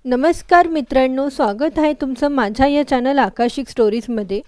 नमस्कार मित्रांनो, स्वागत आहे तुमचं माझ्या या चॅनल आकाशिक स्टोरीजमध्ये।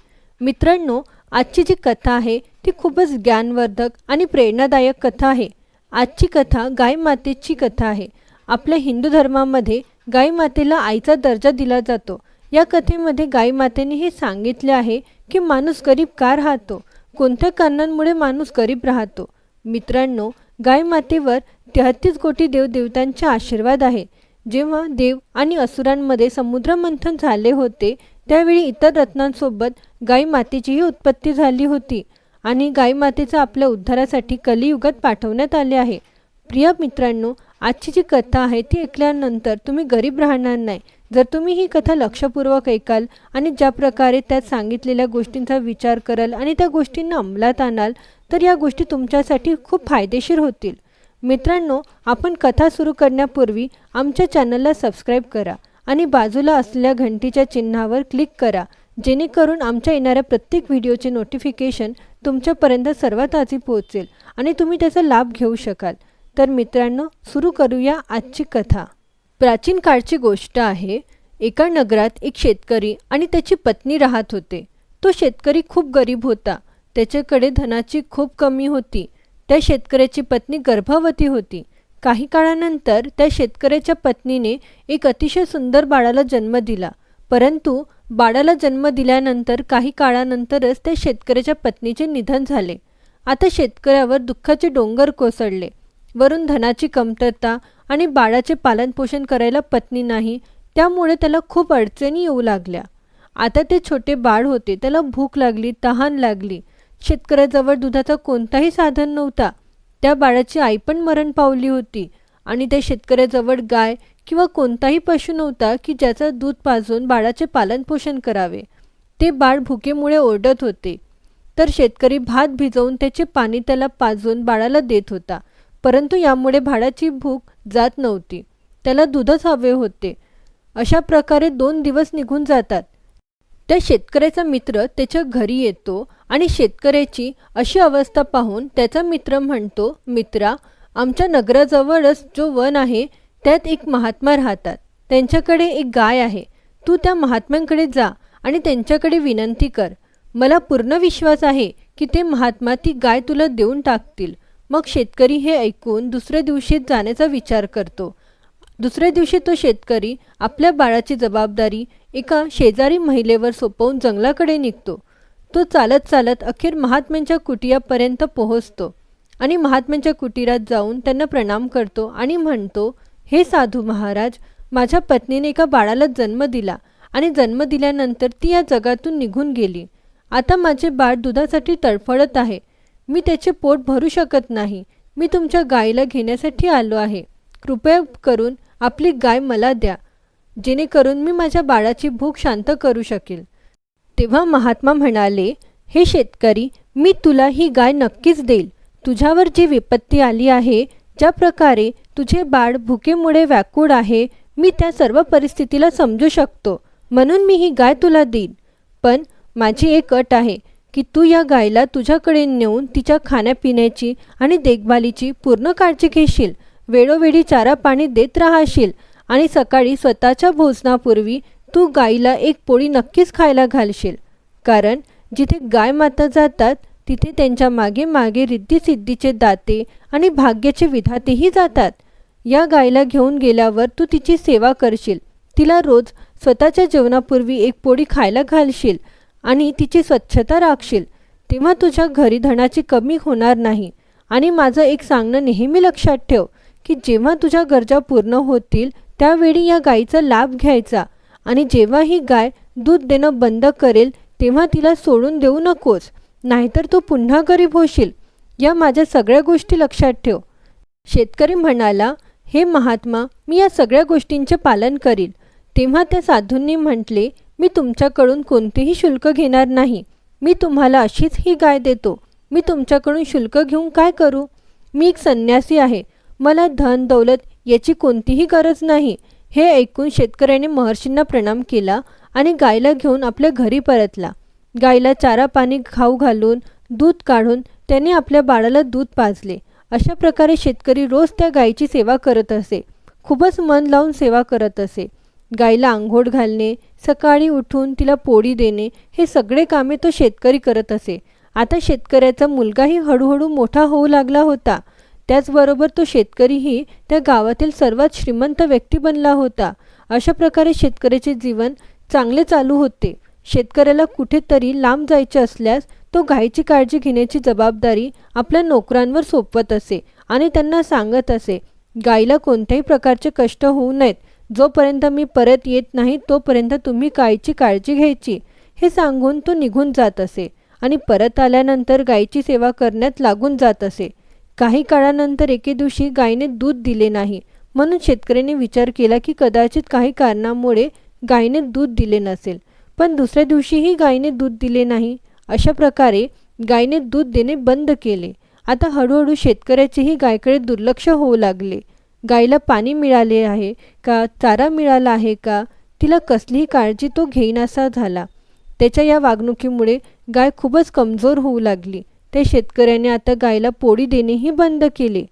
मित्रांनो, आजची जी कथा आहे ती खूपच ज्ञानवर्धक आणि प्रेरणादायक कथा आहे। आजची कथा गाय मातेची कथा आहे। आपल्या हिंदू धर्मामध्ये गाय मातेला आईचा दर्जा दिला जातो। या कथेमध्ये गाय मातेने हे सांगितले आहे की माणूस गरीब का राहतो, कोणत्या कारणांमुळे माणूस गरीब राहतो। मित्रांनो, गाय मातेवर 33 कोटी देवदेवतांचे आशीर्वाद आहे। जेव्हा देव आणि असुरांमध्ये समुद्रमंथन झाले होते त्यावेळी इतर रत्नांसोबत गाय मातेचीही उत्पत्ती झाली होती आणि गाय मातेचा आपल्या उद्धारासाठी कलियुगात पाठवण्यात आले आहे। प्रिय मित्रांनो, आजची जी कथा आहे ती ऐकल्यानंतर तुम्ही गरीब राहणार नाही। जर तुम्ही ही कथा लक्षपूर्वक ऐकाल आणि ज्या प्रकारे त्यात सांगितलेल्या गोष्टींचा विचार कराल आणि त्या गोष्टींना अंमलात आणाल तर या गोष्टी तुमच्यासाठी खूप फायदेशीर होतील। मित्रांनो, आपण कथा सुरू करण्यापूर्वी आमच्या चॅनलला सबस्क्राइब करा आणि बाजूला असलेल्या घंटीच्या चिन्हावर क्लिक करा, जेणेकरून आमच्या येणाऱ्या प्रत्येक व्हिडिओचे नोटिफिकेशन तुमच्यापर्यंत सर्वात आधी पोहोचेल आणि तुम्ही त्याचा लाभ घेऊ शकाल। तर मित्रांनो, सुरू करूया आजची कथा। प्राचीन काळची गोष्ट आहे। एका नगरात एक शेतकरी आणि त्याची पत्नी राहत होते। तो शेतकरी खूप गरीब होता, त्याच्याकडे धनाची खूप कमी होती। त्या शेतकऱ्याची पत्नी गर्भवती होती। काही काळानंतर त्या शेतकऱ्याच्या पत्नीने एक अतिशय सुंदर बाळाला जन्म दिला, परंतु बाळाला जन्म दिल्यानंतर काही काळानंतरच त्या शेतकऱ्याच्या पत्नीचे निधन झाले। आता शेतकऱ्यावर दुःखाचे डोंगर कोसळले। वरून धनाची कमतरता आणि बाळाचे पालनपोषण करायला पत्नी नाही, त्यामुळे त्याला खूप अडचणी येऊ लागल्या। आता ते छोटे बाळ होते, त्याला भूक लागली, तहान लागली। शेतकऱ्याजवळ दुधाचा कोणताही साधन नव्हता। त्या बाळाची आई पण मरण पावली होती आणि त्या शेतकऱ्याजवळ गाय किंवा कोणताही पशु नव्हता की ज्याचा दूध पाजून बाळाचे पालनपोषण करावे। ते बाळ भुकेमुळे ओरडत होते, तर शेतकरी भात भिजवून त्याचे पाणी त्याला पाजून बाळाला देत होता, परंतु यामुळे बाळाची भूक जात नव्हती, त्याला दूधच हवे होते। अशा प्रकारे 2 दिवस निघून जातात। त्या शेतकऱ्याचा मित्र त्याच्या घरी येतो आणि शेतकऱ्याची अशी अवस्था पाहून त्याचा मित्र म्हणतो, मित्रा, आमच्या नगराजवळच जो वन आहे त्यात एक महात्मा राहतात, त्यांच्याकडे एक गाय आहे। तू त्या महात्म्यांकडे जा आणि त्यांच्याकडे विनंती कर। मला पूर्ण विश्वास आहे की ते महात्मा ती गाय तुला देऊन टाकतील। मग शेतकरी हे ऐकून दुसऱ्या दिवशी जाण्याचा विचार करतो। दुसऱ्या दिवशी तो शेतकरी आपल्या बाळाची जबाबदारी एका शेजारी महिलेवर सोपवून जंगलाकडे निघतो। तो चालत चालत अखेर महात्म्यांच्या कुटियापर्यंत पोहोचतो आणि महात्म्यांच्या कुटीरात जाऊन त्यांना प्रणाम करतो आणि म्हणतो, हे साधू महाराज, माझ्या पत्नीने एका बाळाला जन्म दिला आणि जन्म दिल्यानंतर ती या जगातून निघून गेली। आता माझे बाळ दुधासाठी तडफडत आहे, मी त्याचे पोट भरू शकत नाही। मी तुमच्या गायीला घेण्यासाठी आलो आहे, कृपया करून आपली गाय मला द्या, जेणेकरून मी माझ्या बाळाची भूक शांत करू शकेल। तेव्हा महात्मा म्हणाले, हे शेतकरी, मी तुला ही गाय नक्कीच देईल। तुझ्यावर जी विपत्ती आली आहे, ज्या प्रकारे तुझे बाळ भुकेमुळे व्याकुळ आहे, मी त्या सर्व परिस्थितीला समजू शकतो, म्हणून मी ही गाय तुला देईन। पण माझी एक अट आहे की तू या गायीला तुझ्याकडे नेऊन तिच्या खाण्यापिण्याची आणि देखभालीची पूर्ण काळजी घेशील, वेळोवेळी चारा पाणी देत राहशील आणि सकाळी स्वतःच्या भोजनापूर्वी तू गायीला एक पोळी नक्कीच खायला घालशील, कारण जिथे गाय माता जातात तिथे त्यांच्या मागे मागे रिद्धी-सिद्धीचे दाते आणि भाग्याचे विधातेही जातात। या गायीला घेऊन गेल्यावर तू तिची सेवा करशील, तिला रोज स्वतःच्या जेवणापूर्वी एक पोळी खायला घालशील आणि तिची स्वच्छता राखशील, तेव्हा तुझ्या घरी धनाची कमी होणार नाही। आणि माझं एक सांगणं नेहमी लक्षात ठेव की जेव्हा तुझ्या गरजा पूर्ण होतील त्यावेळी या गायीचा लाभ घ्यायचा आणि जेव्हा ही गाय दूध देणं बंद करेल तेव्हा तिला सोडून देऊ नकोस, नाहीतर तू पुन्हा गरीब होशील। या माझ्या सगळ्या गोष्टी लक्षात ठेव। शेतकरी म्हणाला, हे महात्मा, मी या सगळ्या गोष्टींचे पालन करील। तेव्हा त्या साधूंनी म्हटले, मी तुमच्याकडून कोणतेही शुल्क घेणार नाही, मी तुम्हाला अशीच ही गाय देतो। मी तुमच्याकडून शुल्क घेऊन काय करू? मी एक संन्यासी आहे, मला धन दौलत याची कोणतीही गरज नाही। हे ऐकून शेतकऱ्याने महर्षींना प्रणाम केला आणि गायीला घेऊन आपल्या घरी परतला। गायीला चारा पाणी खाऊ घालून दूध काढून त्याने आपल्या बाळाला दूध पाजले। अशा प्रकारे शेतकरी रोज त्या गायीची सेवा करत असे, खूपच मन लावून सेवा करत असे। गाईला अंघोळ घालणे, सकाळी उठून तिला पोळी देणे, हे सगळे कामे तो शेतकरी करत असे. आता शेतकऱ्याचा मुलगाही हळूहळू मोठा होऊ लागला होता. त्याचबरोबर तो शेतकरीही त्या गावातील सर्वात श्रीमंत व्यक्ती बनला होता. अशा प्रकारे शेतकऱ्याचे जीवन चांगले चालू होते. शेतकऱ्याला कुठेतरी लांब जायचे असल्यास तो गायीची काळजी घेण्याची जबाबदारी आपल्या नोकरांवर सोपवत असे आणि त्यांना सांगत असे, गायीला कोणत्याही प्रकारचे कष्ट होऊ नयेत. जोपर्यंत मी परत येत नाही तोपर्यंत तुम्ही गायीची काळजी घ्यायची, हे सांगून तो निघून जात असे आणि परत आल्यानंतर गायीची सेवा करण्यात लागून जात असे. काही काळानंतर एके दिवशी गायीने दूध दिले नाही, म्हणून शेतकऱ्याने विचार केला की कदाचित काही कारणामुळे गायीने दूध दिले नसेल. पण दुसऱ्या दिवशीही गायीने दूध दिले नाही. अशा प्रकारे गायीने दूध देणे बंद केले. आता हळूहळू शेतकऱ्याचेही गायीकडे दुर्लक्ष होऊ लागले. गायीला पाणी मिळाले आहे का, चारा मिळाला आहे का, तिला कसलीही काळजी तो घेईनासा झाला. त्याच्या या वागणुकीमुळे गाय खूपच कमजोर होऊ लागली. त्या शेतकऱ्याने आता गायीला पोळी देणेही बंद केले.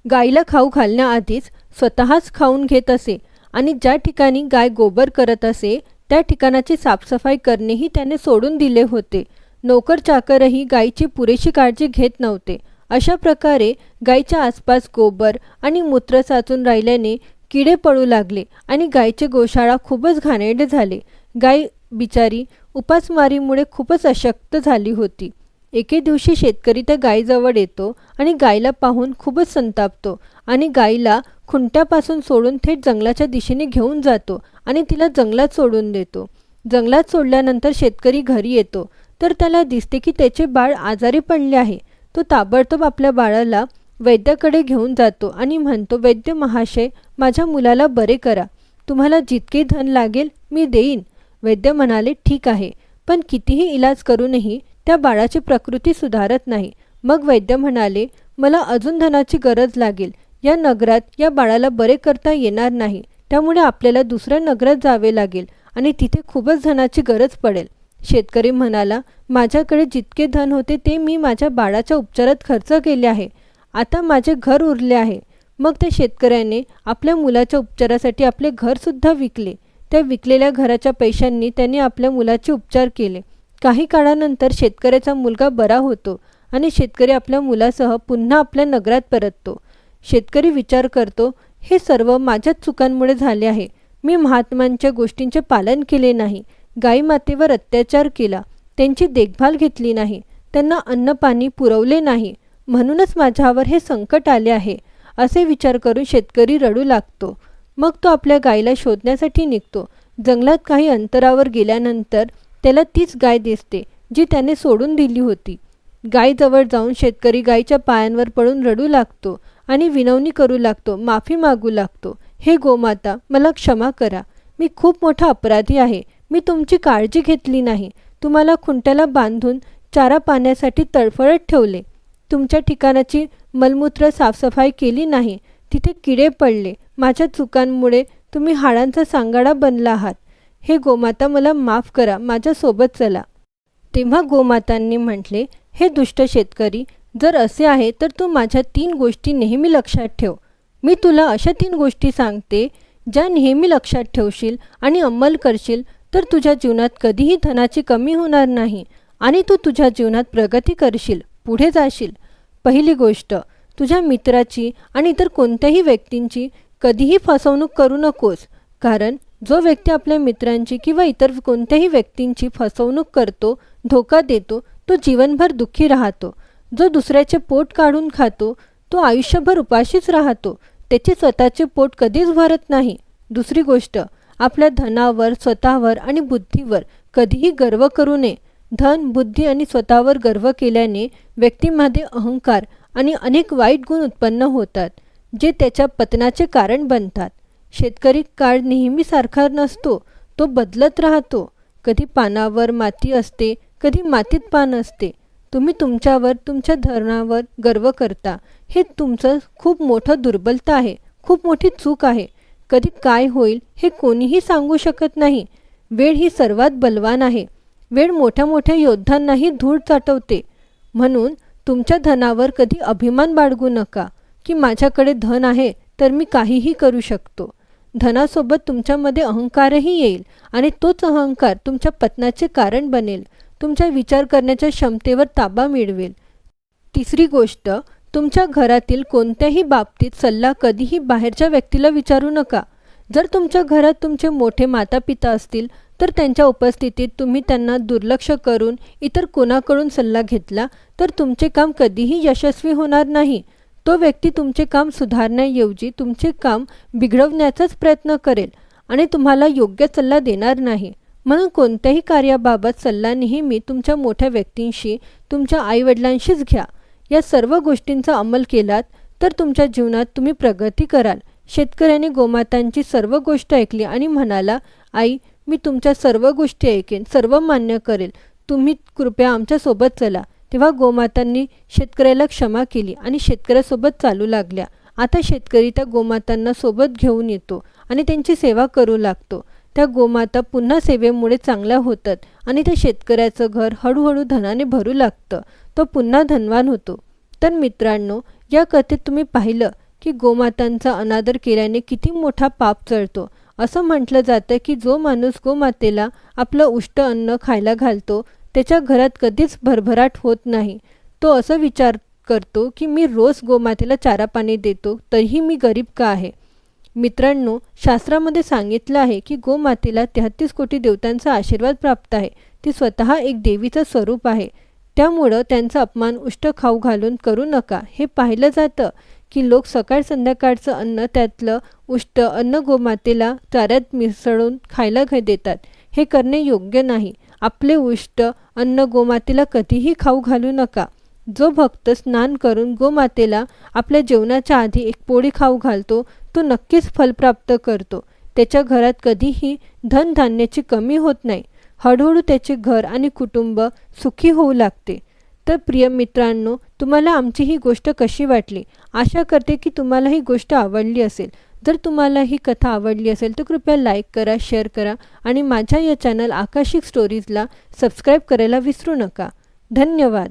गायीला खाऊ घालण्याआधीच स्वतःच खाऊन घेत असे आणि ज्या ठिकाणी गाय गोबर करत असे त्या ठिकाणाची साफसफाई करणेही त्याने सोडून दिले होते. नोकर चाकरही गायीची पुरेशी काळजी घेत नव्हते. अशा प्रकारे गायीच्या आसपास गोबर आणि मूत्र साचून राहिल्याने किडे पडू लागले आणि गायीचे गोशाळा खूपच घाणेरडे झाले. गाय बिचारी उपासमारीमुळे खूपच अशक्त झाली होती. एके दिवशी शेतकरी त्या गायीजवळ येतो आणि गायीला पाहून खूपच संतापतो आणि गायीला खुंट्यापासून सोडून थेट जंगलाच्या दिशेने घेऊन जातो आणि तिला जंगलात सोडून देतो. जंगलात सोडल्यानंतर शेतकरी घरी येतो तर त्याला दिसते की त्याचे बाळ आजारी पडले आहे. तो ताबडतोब आपल्या बाळाला वैद्याकडे घेऊन जातो आणि म्हणतो, वैद्य महाशय, माझ्या मुलाला बरे करा. तुम्हाला जितके धन लागेल मी देईन. वैद्य म्हणाले, ठीक आहे, पण कितीही इलाज करूनही त्या बाळाची प्रकृती सुधारत नाही. मग वैद्य म्हणाले, मला अजून धनाची गरज लागेल. या नगरात या बाळाला बरे करता येणार नाही, त्यामुळे आपल्याला दुसऱ्या नगरात जावे लागेल आणि तिथे खूपच धनाची गरज पडेल. शेतकरी म्हणाला, माझ्याकडे जितके धन होते ते मी माझ्या बाळाच्या उपचारात खर्च केले आहे. आता माझे घर उरले आहे. मग त्या शेतकऱ्याने आपल्या मुलाच्या उपचारासाठी आपले घरसुद्धा विकले. त्या विकलेल्या घराच्या पैशांनी त्याने आपल्या मुलाचे उपचार केले. काही काळानंतर शेतकऱ्याचा मुलगा बरा होतो आणि शेतकरी आपल्या मुलासह पुन्हा आपल्या नगरात परततो. शेतकरी विचार करतो, हे सर्व माझ्याच चुकांमुळे झाले आहे. मी महात्मांच्या गोष्टींचे पालन केले नाही, गाई मातेवर अत्याचार केला, त्यांची देखभाल घेतली नाही, त्यांना अन्न पाणी पुरवले नाही, म्हणूनच माझ्यावर हे संकट आले आहे. असे विचार करून शेतकरी रडू लागतो. मग तो आपल्या गायीला शोधण्यासाठी निघतो. जंगलात काही अंतरावर गेल्यानंतर त्याला तीच गाय दिसते जी त्याने सोडून दिली होती. गायीजवळ जाऊन शेतकरी गायीच्या पायांवर पडून रडू लागतो आणि विनवणी करू लागतो, माफी मागू लागतो. हे गोमाता, मला क्षमा करा. मी खूप मोठा अपराधी आहे. मी तुमची काळजी घेतली नाही. तुम्हाला खुंट्याला बांधून चारा पाण्यासाठी तळफळत ठेवले. तुमच्या ठिकाणाची मलमूत्र साफसफाई केली नाही. तिथे किडे पडले. माझ्या चुकांमुळे तुम्ही हाडांचा सांगाडा बनला आहात. हे गोमाता, मला माफ करा. माझ्यासोबत चला. तेव्हा गोमातांनी म्हटले, हे दुष्ट शेतकरी, जर असे आहे तर तू माझ्या 3 गोष्टी नेहमी लक्षात ठेव. मी तुला अशा 3 गोष्टी सांगते ज्या नेहमी लक्षात ठेवशील आणि अंमल करशील तर तुझ्या जीवनात कधीही धनाची कमी होणार नाही आणि तू तुझ्या जीवनात प्रगती करशील, पुढे जाशील. पहिली गोष्ट, तुझ्या मित्राची आणि इतर कोणत्याही व्यक्तींची कधीही फसवणूक करू नकोस. कारण जो व्यक्ती आपल्या मित्रांची किंवा इतर कोणत्याही व्यक्तींची फसवणूक करतो, धोका देतो, तो जीवनभर दुःखी राहतो. जो दुसऱ्याचे पोट काढून खातो तो आयुष्यभर उपाशीच राहतो. त्याचे स्वतःचे पोट कधीच भरत नाही. दुसरी गोष्ट, आपल्या धनावर, स्वतःवर आणि बुद्धीवर कधीही गर्व करू नये. धन, बुद्धी आणि स्वतःवर गर्व केल्याने व्यक्तीमध्ये अहंकार आणि अनेक वाईट गुण उत्पन्न होतात, जे त्याच्या पतनाचे कारण बनतात. शेतकरी काळ नेहमी सारखा नसतो, तो बदलत राहतो. कधी पानावर माती असते, कधी मातीत पान असते. तुम्ही तुमच्यावर, तुमच्या धनावर गर्व करता, हे तुमचं खूप मोठं दुर्बलता आहे, खूप मोठी चूक आहे. कधी काय होईल हे कोणीही सांगू शकत नाही. वेळ ही सर्वात बलवान आहे. वेळ मोठ्या मोठ्या योद्ध्यांनाही धूळ चाटवते. म्हणून तुमच्या धनावर कधी अभिमान बाळगू नका की माझ्याकडे धन आहे तर मी काहीही करू शकतो. धनासोबत तुमच्यामध्ये अहंकारही येईल आणि तोच अहंकार तुमच्या पतनाचे कारण बनेल, तुमच्या विचार करण्याच्या क्षमतेवर ताबा मिळवेल. तिसरी गोष्ट, तुमच्या घरातील कोणत्याही बाबतीत सल्ला कधीही बाहेरच्या व्यक्तीला विचारू नका. जर तुमच्या घरात तुमचे मोठे मातापिता असतील तर त्यांच्या उपस्थितीत तुम्ही त्यांना दुर्लक्ष करून इतर कोणाकडून सल्ला घेतला तर तुमचे काम कधीही यशस्वी होणार नाही. तो व्यक्ती तुमचे काम सुधारण्याऐवजी तुमचे काम बिघडवण्याचाच प्रयत्न करेल आणि तुम्हाला योग्य सल्ला देणार नाही. म्हणून कोणत्याही कार्याबाबत सल्ला नेहमी तुमच्या मोठ्या व्यक्तींशी, तुमच्या आईवडिलांशीच घ्या. या सर्व गोष्टींचा अंमल केलात तर तुमच्या जीवनात तुम्ही प्रगती कराल. शेतकऱ्याने गोमातांची सर्व गोष्ट ऐकली आणि म्हणाला, आई, मी तुमच्या सर्व गोष्टी ऐकेन, सर्व मान्य करेल, तुम्ही कृपया आमच्यासोबत चला. तेव्हा गोमातांनी शेतकऱ्याला क्षमा केली आणि शेतकऱ्यासोबत चालू लागल्या. आता शेतकरी त्या गोमातांना सोबत घेऊन येतो आणि त्यांची सेवा करू लागतो. त्या गोमाता पुन्हा सेवेमुळे चांगल्या होतात आणि त्या शेतकऱ्याचं घर हळूहळू धनाने भरू लागतं. तो पुन्हा धनवान होतो. तर मित्रांनो, या कथेत तुम्ही पाहिलं की गोमातांचा अनादर केल्याने किती मोठा पाप चढतो. असं म्हटलं जातं की जो माणूस गोमातेला आपलं उष्ट अन्न खायला घालतो त्याच्या घरात कधीच भरभराट होत नाही. तो असं विचार करतो की मी रोज गोमातेला चारा पाणी देतो तरीही मी गरीब का आहे. मित्रांनो, शास्त्रामध्ये सांगितलं आहे की गोमातेला 33 कोटी देवतांचा आशीर्वाद प्राप्त आहे. ती स्वतः एक देवीचं स्वरूप आहे. त्यामुळं त्यांचा अपमान उष्ट खाऊ घालून करू नका. हे पाहिलं जातं की लोक सकाळ संध्याकाळचं अन्न, त्यातलं उष्ट अन्न गोमातेला चाऱ्यात मिसळून खायला देतात. हे करणे योग्य नाही. आपले उष्ट अन्न गोमातेला कधीही खाऊ घालू नका. जो भक्त स्नान करून गोमातेला आपल्या जेवणाच्या आधी एक पोळी खाऊ घालतो तो नक्कीच फल प्राप्त करतो. त्याच्या घरात कधीही धनधान्याची कमी होत नाही. हळूहळू त्याचे घर आणि कुटुंब सुखी होऊ लागते. तर प्रिय मित्रांनो, तुम्हाला आमची ही गोष्ट कशी वाटली? आशा करते की तुम्हाला ही गोष्ट आवडली असेल. जर तुम्हाला ही कथा आवडली असेल तर कृपया लाईक करा, शेअर करा आणि माझ्या या चॅनल आकाशिक स्टोरीजला सबस्क्राईब करायला विसरू नका. धन्यवाद.